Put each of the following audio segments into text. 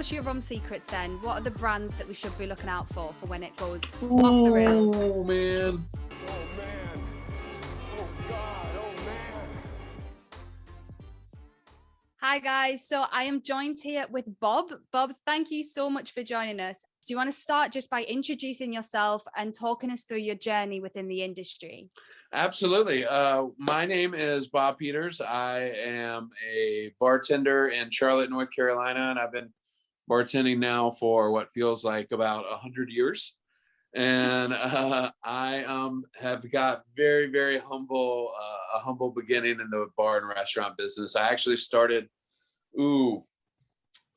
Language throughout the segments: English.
what's your rum secrets then? What are the brands that we should be looking out for when it goes off the Oh rails? man. Oh man. Oh God. Oh man. Hi guys, so I am joined here with Bob. Bob, thank you so much for joining us. Do you want to start just by introducing yourself and talking us through your journey within the industry? Absolutely. My name is Bob Peters. I am a bartender in Charlotte, North Carolina, and I've been bartending now for what feels like about 100 years. And I have got very, very humble, a humble beginning in the bar and restaurant business. I actually started,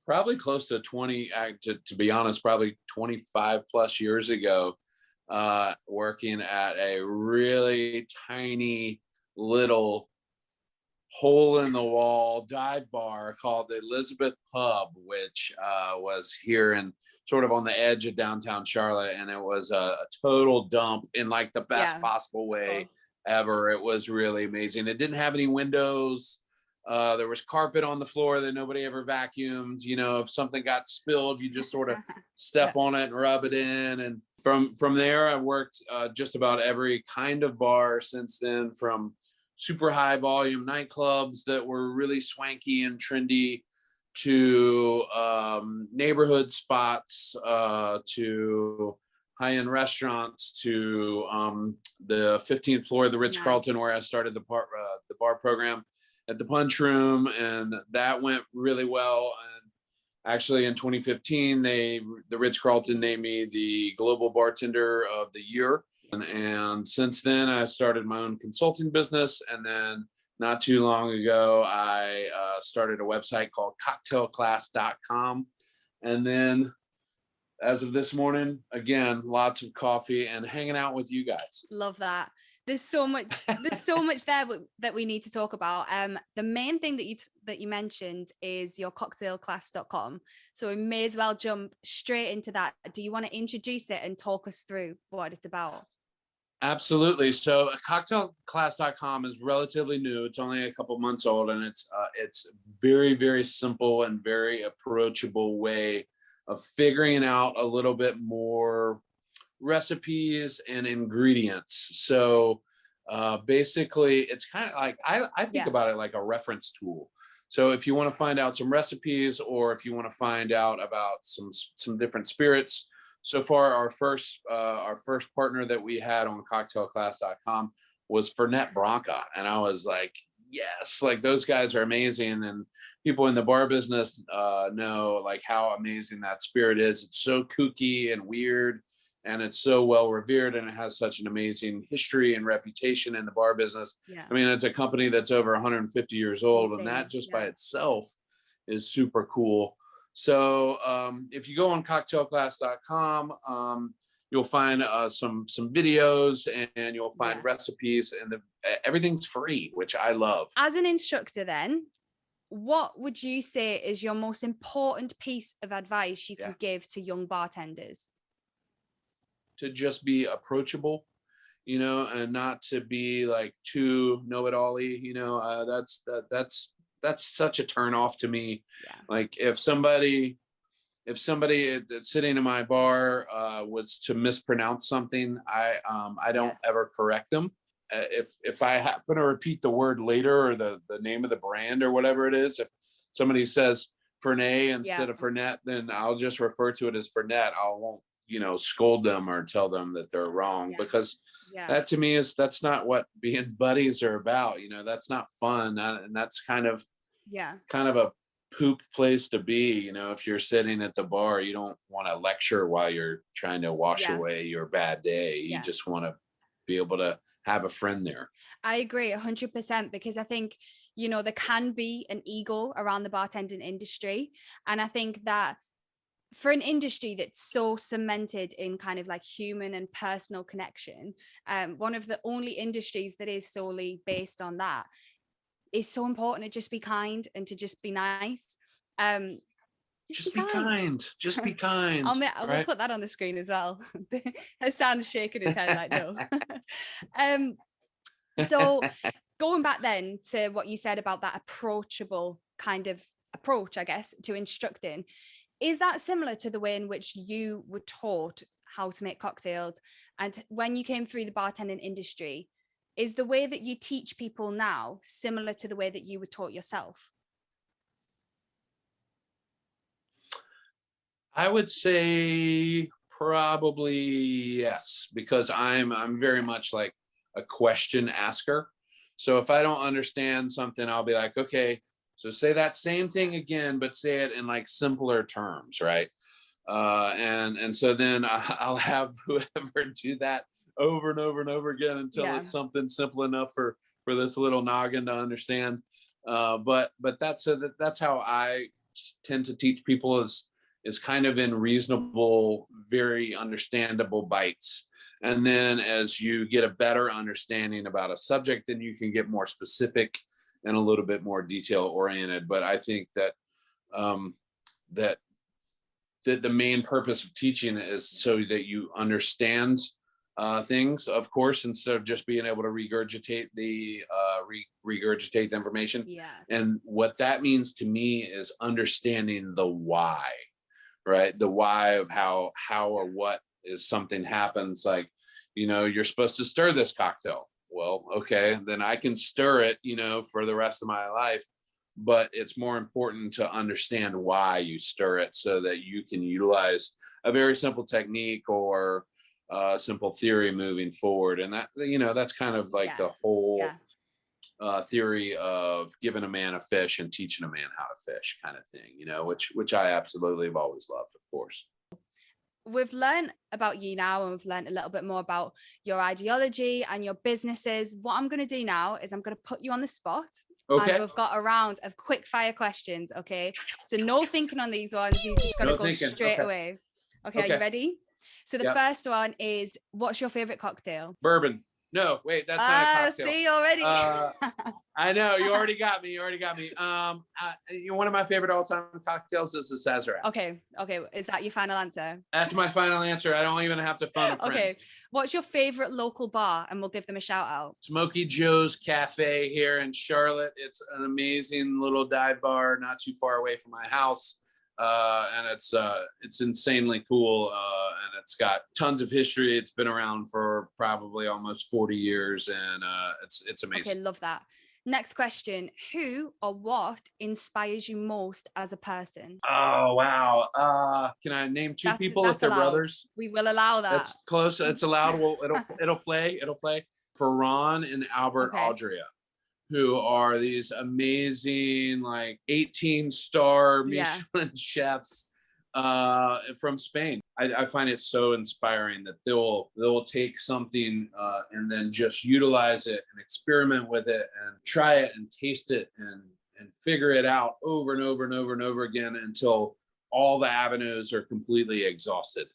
probably close to 20, to be honest, probably 25 plus years ago, working at a really tiny little hole in the wall dive bar called the Elizabeth Pub, which was here and sort of on the edge of downtown Charlotte. And it was a total dump in like the best possible way ever. It was really amazing. It didn't have any windows. There was carpet on the floor that nobody ever vacuumed. You know, if something got spilled, you just sort of step on it and rub it in. And from there, I worked just about every kind of bar since then, from super high volume nightclubs that were really swanky and trendy to neighborhood spots, to high-end restaurants, to the 15th floor of the Ritz-Carlton, where I started the bar program at the Punch Room, and that went really well. And actually in 2015, the Ritz-Carlton named me the Global Bartender of the Year. And since then, I started my own consulting business. And then not too long ago, I started a website called cocktailclass.com. And then as of this morning, again, lots of coffee and hanging out with you guys. Love that. There's so much there that we need to talk about. The main thing that you mentioned is your cocktailclass.com. So we may as well jump straight into that. Do you want to introduce it and talk us through what it's about? Absolutely. So cocktailclass.com is relatively new. It's only a couple months old, and it's very, very simple and very approachable way of figuring out a little bit more recipes and ingredients. So basically it's kind of like, I think about it like a reference tool. So if you want to find out some recipes, or if you want to find out about some different spirits. So far, our first partner that we had on cocktailclass.com was Fernet Branca, and I was like, yes, like those guys are amazing. And people in the bar business know like how amazing that spirit is. It's so kooky and weird, and it's so well revered, and it has such an amazing history and reputation in the bar business. Yeah. I mean, it's a company that's over 150 years old, and that just by itself is super cool. So if you go on cocktailclass.com, you'll find some videos, and you'll find recipes, and everything's free, which I love. As an instructor then, what would you say is your most important piece of advice you can give to young bartenders? To just be approachable, you know, and not to be like too know-it-all-y, you know. That's such a turn off to me. Like if somebody that's sitting in my bar was to mispronounce something, I don't ever correct them. If I happen to repeat the word later, or the name of the brand or whatever it is, if somebody says Fernet instead of Fernet, then I'll just refer to it as Fernet. I won't, you know, scold them or tell them that they're wrong, because that to me that's not what being buddies are about. You know, that's not fun. And that's kind of a poop place to be. You know, if you're sitting at the bar, you don't want to lecture while you're trying to wash away your bad day. You just want to be able to have a friend there. I agree 100%, because I think, you know, there can be an ego around the bartending industry. And I think that for an industry that's so cemented in kind of like human and personal connection, one of the only industries that is solely based on that, is so important to just be kind and to just be nice. Just be kind. Just be kind. We'll put that on the screen as well. Hassan's shaking his head like no. So going back then to what you said about that approachable kind of approach, I guess, to instructing, Is that similar to the way in which you were taught how to make cocktails? And when you came through the bartending industry, is the way that you teach people now similar to the way that you were taught yourself? I would say probably yes, because I'm very much like a question asker. So if I don't understand something, I'll be like, okay, so say that same thing again, but say it in like simpler terms, right? And so then I'll have whoever do that over and over and over again until it's something simple enough for this little noggin to understand. But that's how I tend to teach people is kind of in reasonable, very understandable bites. And then as you get a better understanding about a subject, then you can get more specific and a little bit more detail oriented. But I think that that the main purpose of teaching is so that you understand things, of course, instead of just being able to regurgitate the information. Yeah. And what that means to me is understanding the why, right? The why of how or what is something happens. Like, you're supposed to stir this cocktail. Well, okay, then I can stir it, for the rest of my life. But it's more important to understand why you stir it so that you can utilize a very simple technique or simple theory moving forward. And that, that's kind of like the whole theory of giving a man a fish and teaching a man how to fish kind of thing, which I absolutely have always loved, of course. We've learned about you now, and we've learned a little bit more about your ideology and your businesses. What I'm going to do now is I'm going to put you on the spot. Okay. And we've got a round of quick fire questions. Okay. So no thinking on these ones. You've just got to go straight away. Okay. Are you ready? So the first one is, what's your favorite cocktail? Bourbon. No, wait, that's not a cocktail. See already. I know, you already got me. One of my favorite all-time cocktails is the Sazerac. Okay. Is that your final answer? That's my final answer. I don't even have to phone a friend. Okay. What's your favorite local bar? And we'll give them a shout out. Smoky Joe's Cafe here in Charlotte. It's an amazing little dive bar not too far away from my house. And it's insanely cool, and it's got tons of history. It's been around for probably almost 40 years, and it's amazing. Okay, love that. Next question: who or what inspires you most as a person? Oh wow! Can I name two people if they're allowed. Brothers? We will allow that. That's close. It's allowed. Well, it'll play. Ferran and Albert Aldria, who are these amazing, like 18-star Michelin chefs from Spain. I find it so inspiring that they'll take something and then just utilize it and experiment with it and try it and taste it and figure it out over and over and over and over again until all the avenues are completely exhausted.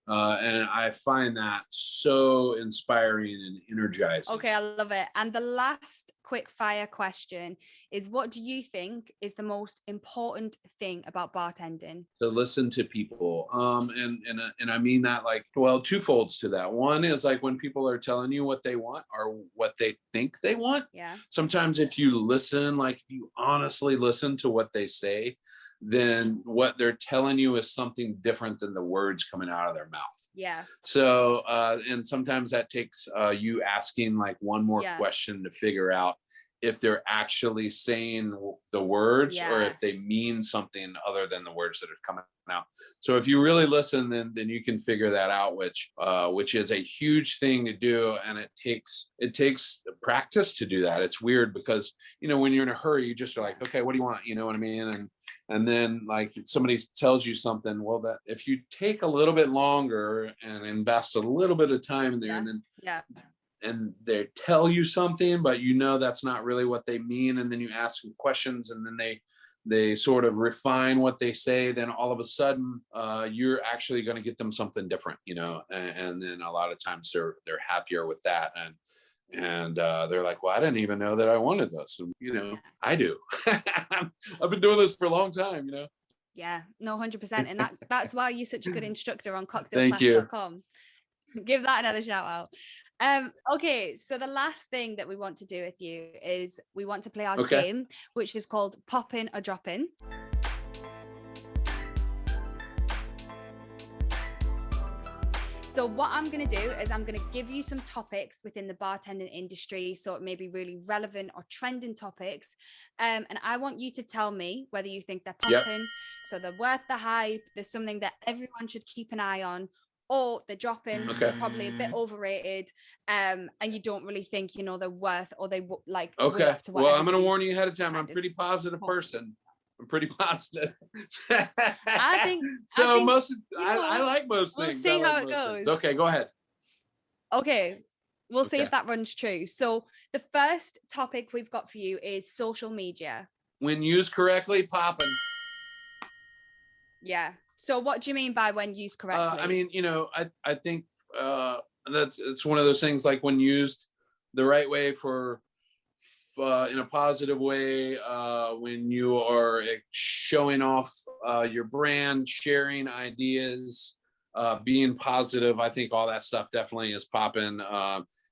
And I find that so inspiring and energizing. Okay, I love it. And the last quick fire question is, what do you think is the most important thing about bartending? To listen to people. And I mean that like, well, twofolds to that. One is like when people are telling you what they want or what they think they want. Yeah. Sometimes if you listen, like if you honestly listen to what they say, then what they're telling you is something different than the words coming out of their mouth. Yeah. So, and sometimes that takes you asking like one more question to figure out if they're actually saying the words or if they mean something other than the words that are coming out. So if you really listen, then you can figure that out, which is a huge thing to do. And it takes practice to do that. It's weird because, when you're in a hurry, you just are like, okay, what do you want? You know what I mean? And then like somebody tells you something, well, that if you take a little bit longer and invest a little bit of time there and they tell you something, but that's not really what they mean. And then you ask them questions and then they sort of refine what they say. Then all of a sudden you're actually going to get them something different, and then a lot of times they're happier with that. And they're like, well, I didn't even know that I wanted this. And, I do. I've been doing this for a long time, Yeah, no, 100%. And that's why you're such a good instructor on Thank you. cocktailclass.com. Give that another shout out. Okay, so the last thing that we want to do with you is we want to play our game, which is called Poppin or Droppin. So what I'm going to do is I'm going to give you some topics within the bartending industry. So it may be really relevant or trending topics. And I want you to tell me whether you think they're popping. So they're worth the hype. There's something that everyone should keep an eye on, or they're dropping. So they're probably a bit overrated. And you don't really think, you know, they're worth, or they like. Okay. Well, I'm going to warn you ahead of time. I'm a pretty positive person. I'm pretty positive. I think most, you know, I like most we'll things. see like how it goes. Okay, go ahead. Okay, we'll see if that runs true. So the first topic we've got for you is social media. When used correctly, popping. Yeah. So what do you mean by when used correctly? I mean, you know, I think it's one of those things, like when used the right way for in a positive way, when you are showing off your brand, sharing ideas, being positive. I think all that stuff definitely is popping.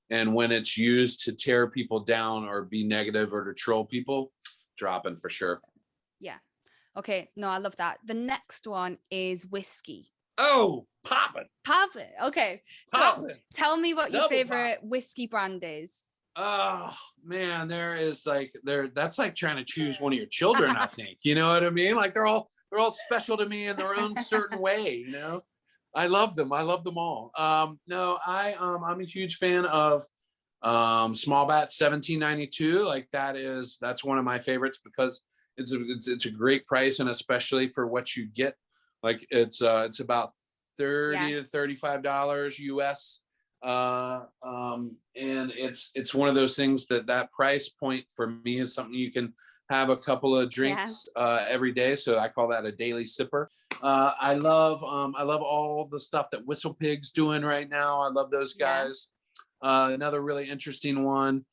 And when it's used to tear people down or be negative or to troll people, dropping for sure. Yeah. Okay. No, I love that. The next one is whiskey. Oh, popping. Popping. Okay. So poppin'. Tell me what your Double favorite whiskey brand is. Oh man, that's like trying to choose one of your children, I think. You know what I mean? Like they're all special to me in their own certain way, you know. I love them. I love them all. No, I'm a huge fan of small bat 1792. Like that's one of my favorites because it's a great price, and especially for what you get. Like it's about $30 to $35 US. And it's one of those things that price point for me is something you can have a couple of drinks every day. So I call that a daily sipper. I love all the stuff that Whistle Pig's doing right now. I love those guys. Another really interesting one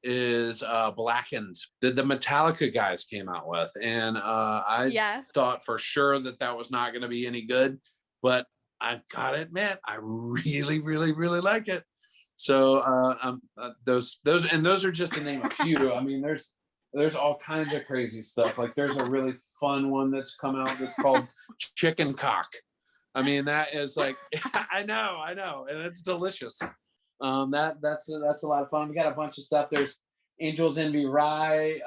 is Blackened that the Metallica guys came out with, and I thought for sure that was not going to be any good, but I've got to admit, I really, really, really like it. So those are just to name a few. I mean, there's all kinds of crazy stuff. Like there's a really fun one that's come out that's called Chicken Cock. I mean, that is like I know, and it's delicious. That's a lot of fun. We got a bunch of stuff. There's Angel's Envy Rye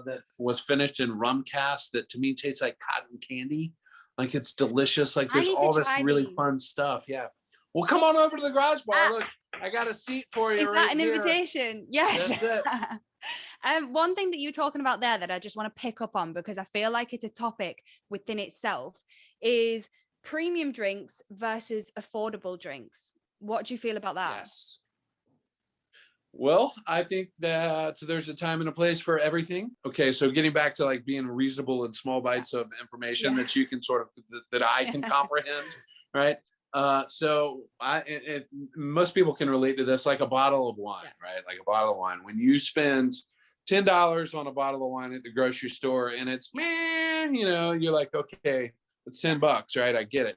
that was finished in rum cast that to me tastes like cotton candy. Like it's delicious. Like there's all this really fun stuff. Yeah. Well, come on over to the garage bar. Look, I got a seat for you. Is that an invitation? Yes. That's it. One thing that you're talking about there that I just want to pick up on, because I feel like it's a topic within itself, is premium drinks versus affordable drinks. What do you feel about that? Yes. Well, I think that there's a time and a place for everything. Okay, so getting back to like being reasonable in small bites of information that you can sort of that I can comprehend, right? So most people can relate to this, like a bottle of wine, right? Like a bottle of wine. When you spend $10 on a bottle of wine at the grocery store, and it's you know, you're like, okay, it's $10, right? I get it.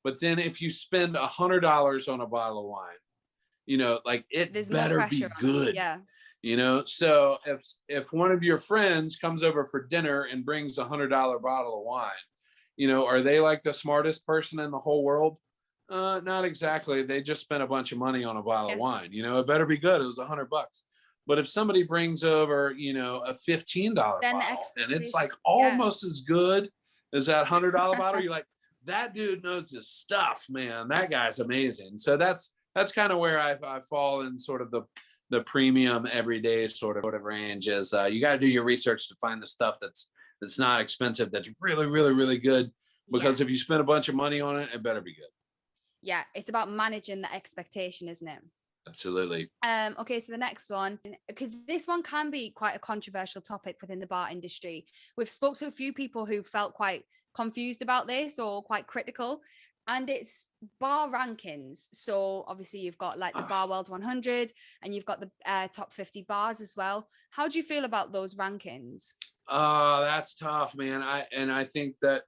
But then if you spend $100 on a bottle of wine, you know, like there's better be good. Yeah. You know, so if one of your friends comes over for dinner and brings $100 bottle of wine, you know, are they like the smartest person in the whole world? Not exactly. They just spent a bunch of money on a bottle of wine. You know, it better be good. It was $100. But if somebody brings over, you know, a $15 bottle and it's like almost as good as that $100 bottle, you're like, that dude knows his stuff, man. That guy's amazing. So that's kind of where I fall in sort of the premium everyday sort of range. Is you got to do your research to find the stuff that's not expensive, that's really, really, really good. Because if you spend a bunch of money on it, it better be good. Yeah, it's about managing the expectation, isn't it? Absolutely. Okay, so the next one, because this one can be quite a controversial topic within the bar industry. We've spoke to a few people who felt quite confused about this or quite critical, and it's bar rankings. So obviously you've got like the Bar World 100 and you've got the top 50 bars as well. How do you feel about those rankings? That's tough, man. I think that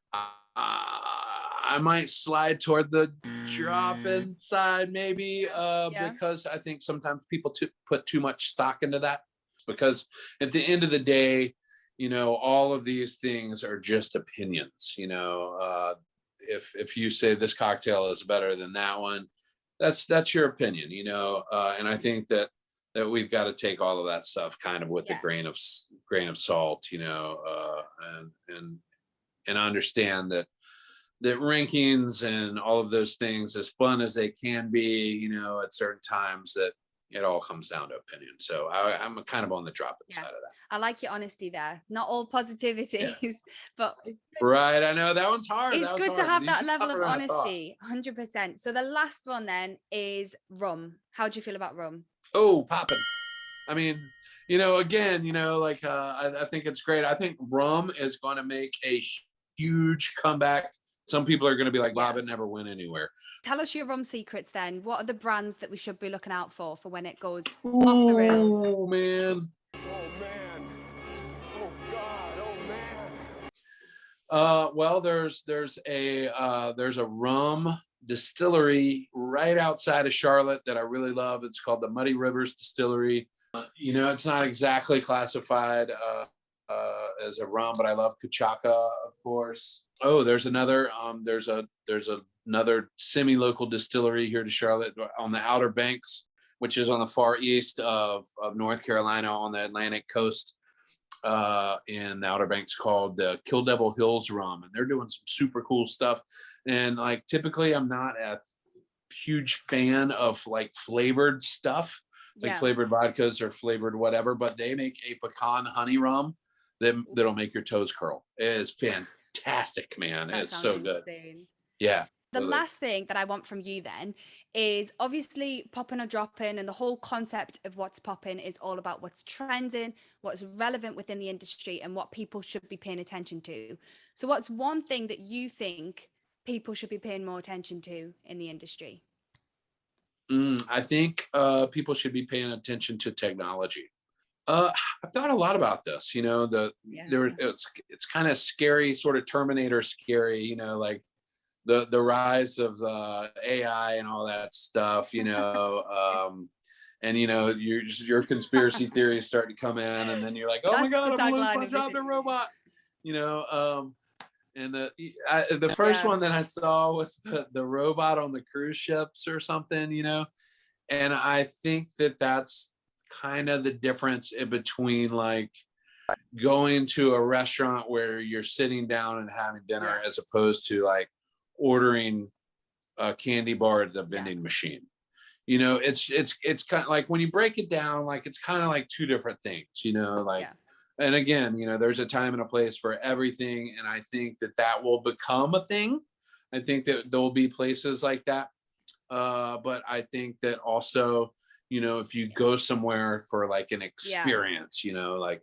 I might slide toward the Droppin side maybe because I think sometimes people put too much stock into that, because at the end of the day, you know, all of these things are just opinions. You know, if you say this cocktail is better than that one, that's your opinion, you know, and I think that we've got to take all of that stuff kind of with a Yeah. grain of salt, you know, and understand that rankings and all of those things, as fun as they can be, you know, at certain times, that it all comes down to opinion. So I'm kind of on the Droppin Yeah. side of that. I like your honesty there. Not all Yeah. positivities, but Right. I know that one's hard. it's That was good to hard. have These that are level tougher of than I thought. honesty. 100%. So the last one then is rum. How do you feel about rum? Oh, popping. I mean, you know, again, you know, like I think it's great. I think rum is going to make a huge comeback. Some people are going to be like, Bob, Yeah. it never went anywhere. Tell us your rum secrets then. What are the brands that we should be looking out for when it goes off the rails? Oh man. Oh man. Oh God. Oh man. Well, there's a rum distillery right outside of Charlotte that I really love. It's called the Muddy Rivers Distillery. You know, it's not exactly classified as a rum, but I love Kachaka, of course. Oh, there's another semi-local distillery here to Charlotte on the Outer Banks, which is on the far east of North Carolina on the Atlantic coast, in the Outer Banks, called the Kill Devil Hills Rum, and they're doing some super cool stuff. And like typically, I'm not a huge fan of like flavored stuff, like Yeah. flavored vodkas or flavored whatever, but they make a pecan honey rum that'll make your toes curl. It is fantastic, man. That It's sounds so good. insane. Yeah. The Really. last thing that I want from you then is obviously popping or dropping, and the whole concept of what's popping is all about what's trending, what's relevant within the industry, and what people should be paying attention to. So, what's one thing that you think people should be paying more attention to in the industry? I think people should be paying attention to technology. I've thought a lot about this. You know, Yeah. it's kind of scary, sort of Terminator scary. You know, like the rise of AI and all that stuff. You know, and you know your conspiracy theories start to come in, and then you're like, oh my That's god, the I'm gonna lose tagline my of this job to interview. robot. You know, and the first Yeah. one that I saw was the robot on the cruise ships or something. You know, and I think that's kind of the difference in between like going to a restaurant where you're sitting down and having dinner, Yeah. as opposed to like ordering a candy bar at the Yeah. vending machine. You know, it's kind of like when you break it down, like it's kind of like two different things, you know, like, Yeah. and again, you know, there's a time and a place for everything. And I think that will become a thing. I think that there will be places like that. But I think that also, you know, if you go somewhere for like an Yeah. experience, you know, like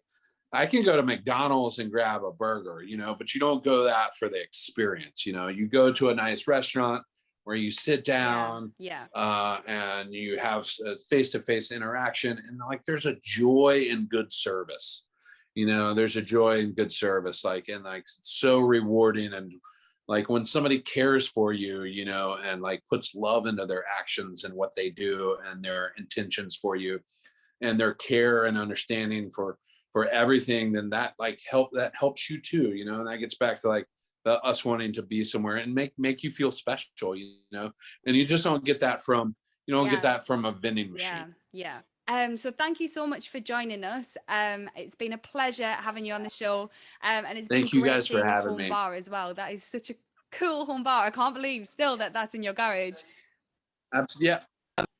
I can go to McDonald's and grab a burger, you know, but you don't go that for the experience. You know, you go to a nice restaurant where you sit Yeah. down, Yeah. and you have face-to-face interaction, and like there's a joy in good service. You know, there's a joy in good service, like, and like it's so rewarding. And like when somebody cares for you, you know, and like puts love into their actions and what they do and their intentions for you, and their care and understanding for everything, then that helps you too, you know. And that gets back to like us wanting to be somewhere and make you feel special, you know. And you just don't get that from Yeah. a vending Yeah. machine. Yeah. So thank you so much for joining us. It's been a pleasure having you on the show. And it's been Thank you great guys for seeing your having home me. bar as well. That is such a cool home bar. I can't believe still that that's in your garage. Yeah.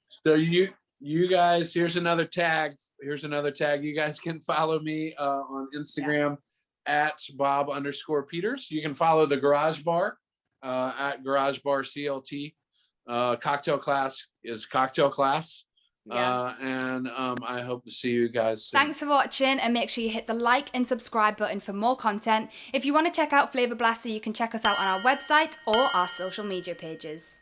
So you guys, here's another tag. You guys can follow me on Instagram at Bob_Peters. You can follow the Garage Bar at Garage Bar CLT. Cocktail Class is Cocktail Class. Yeah. And I hope to see you guys soon. Thanks for watching, and make sure you hit the like and subscribe button for more content. If you want to check out Flavor Blaster, you can check us out on our website or our social media pages.